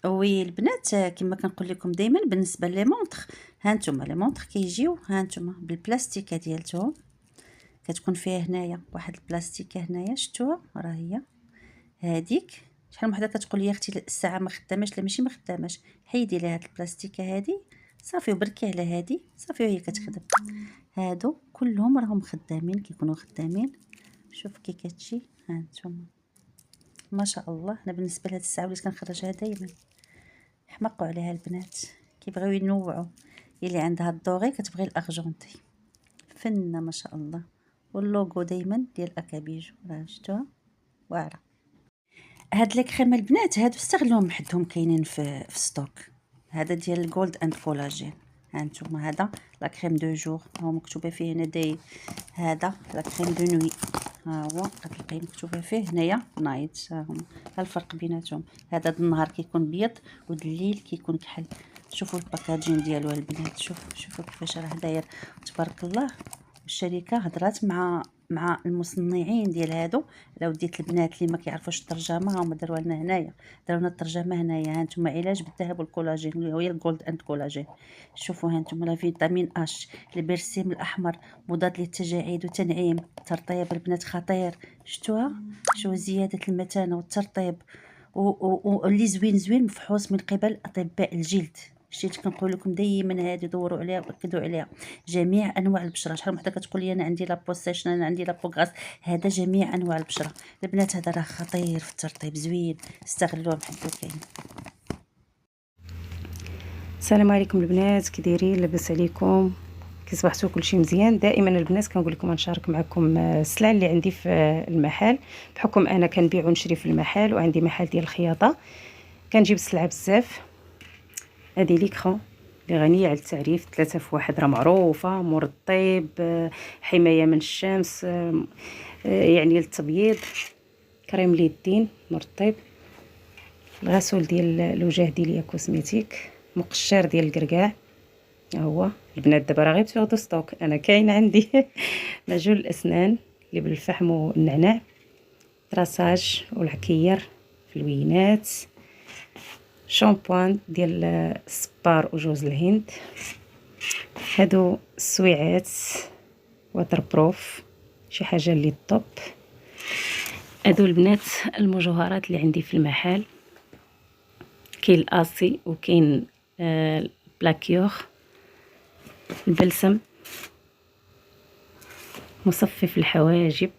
وي البنات، كما كنقول لكم دائما بالنسبه لي مونطخ، ها نتوما لي مونطخ كيجيو ها نتوما بالبلاستيكه ديالتهم، كتكون فيها هنايا واحد البلاستيكه هنايا، شفتوها راه هي هذيك. شحال من وحده كتقول لي اختي الساعه ما خداماش، لا ماشي ما خداماش، حيدي لها هاد البلاستيكه هذه صافي وبركي على هذه صافي وهي كتخدم. هادو كلهم راهم خدامين، كيكونوا خدامين. شوف كي كتجي ها نتوما ما شاء الله. انا بالنسبه لهاد الساعه وليت كنخرجها دائما، حمقوا عليها البنات كيبغيو ينوعوا. اللي عندها الدوغي كتبغي الارجنتي، فنه ما شاء الله. واللوغو دائما ديال اكابيجو راه شفتوها واعره. هاد لي كريم البنات هادو استغلوهم حدهم كاينين في ستوك. هذا ديال جولد اند كولاجين، ها نتوما هذا لا كريم دو جور، ها مكتوبه فيه هنا داي. هذا لا كريم دو نوي، ها هو كتلقاي مكتوبه فيه هنايا نايت. ها هما الفرق بيناتهم، هذا د النهار كيكون بيض ود الليل كيكون كحل. شوفوا الباكاجين ديالو البنات، شوفوا كيفاش راه داير تبارك الله. الشركه هضرات مع المصنعين ديال هادو. لو ديت البنات اللي ما كيعرفوش الترجمه هما داروا لنا هنايا، داروا لنا الترجمه هنايا. ها نتوما علاج بالذهب والكولاجين، اللي هي الجولد اند كولاجين. شوفوا ها نتوما لا فيتامين اش، البرسيم الاحمر مضاد للتجاعيد وتنعيم ترطيب البنات خطير. شفتوها شو زياده المتانه والترطيب، واللي زوين مفحوص من قبل اطباء الجلد. شتي كنقول لكم دائما هذه دوروا عليها واكدوا عليها. جميع انواع البشره، شحال من وحده كتقول لي انا عندي لا بوسيشن، انا عندي لا بوغاس. هذا جميع انواع البشره البنات، هذا راه خطير في الترطيب، زوين، استغلوه بحال كاين. السلام عليكم البنات، كي دايرين؟ لاباس عليكم؟ كي صبحتوا كلشي مزيان؟ دائما البنات كنقول لكم نشارك معكم السلع اللي عندي في المحل، بحكم انا كنبيع ونشري في المحل وعندي محل ديال الخياطه. كنجيب السلعه بزاف. هذه ليكرون اللي غنيه على التعريف، 3 في 1، راه معروفه، مرطب، حمايه من الشمس، يعني للتبييض، كريم اليدين مرطب، الغسول ديال الوجه دياليا كوزميتيك، مقشر ديال الكركاع. هو البنات دابا راه غير تاخذوا ستوك، انا كاين عندي معجون الاسنان اللي بالفحم والنعناع، طراساج والعكير في الوينات، شامبوان ديال السبار وجوز الهند. هادو السويعات واتر بروف، شي حاجه اللي طوب. هادو البنات المجوهرات اللي عندي في المحل، كاين الاسي وكاين البلاكيور، البلسم، مصفف الحواجب،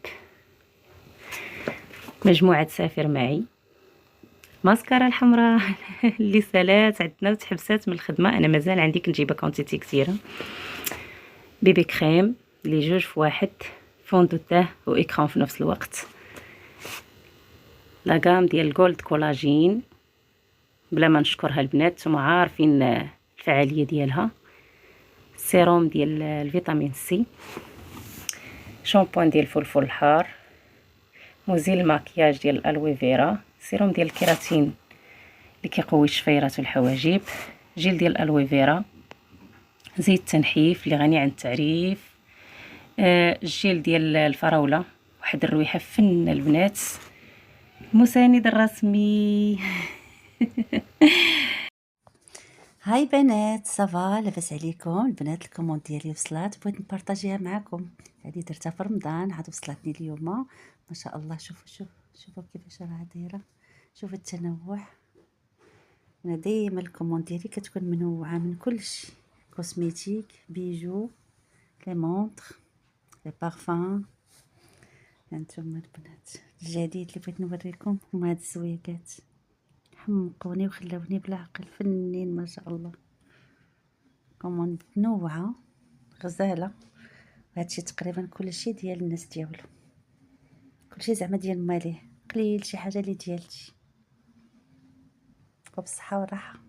مجموعة سافر معي، ماسكارا الحمراء اللي سالات عندنا وتحبسات من الخدمة، انا مازال عندي كنجيبها كونتيتي كثيرة، بيبي كريم اللي 2 في 1، فون دو تاه واكران في نفس الوقت، لاغام ديال الجولد كولاجين بلا ما نشكرها البنات، نتوما عارفين الفعالية ديالها، سيروم ديال الفيتامين سي، شامبوان ديال الفلفل الحار، مزيل الماكياج ديال الالوي فيرا، سيروم ديال الكيراتين اللي كيقوي الشفيرات والحواجب، جيل ديال الالوي فيرا، زيت تنحيف اللي غني عن التعريف، الجيل ديال الفراوله، واحد الرويحه فن البنات، المساند الرسمي هاي بنات، صافا لاباس عليكم البنات؟ الكوموند ديالي وصلات، بغيت نبارطاجيها معكم. هذه درتها في رمضان، عاد وصلتني اليوم ما شاء الله. شوفوا كيفاش راه دايره، شوفوا التنوع. انا ديما الكوموند ديالي كتكون منوعه من كلشي، كوسميتيك، بيجو، لي مونطر، لي بارفان. هانتوما البنات الجديد اللي بغيت نوريكم هما هاد الزويقات، حمقوني وخلاوني بلا عقل، فنين ما شاء الله. كوموند متنوعه غزاله، هادشي تقريبا كلشي ديال الناس ديالو، كلشي زعما ديال ماليه، قليل شي حاجه اللي ديالتي. وبالصحه والراحه.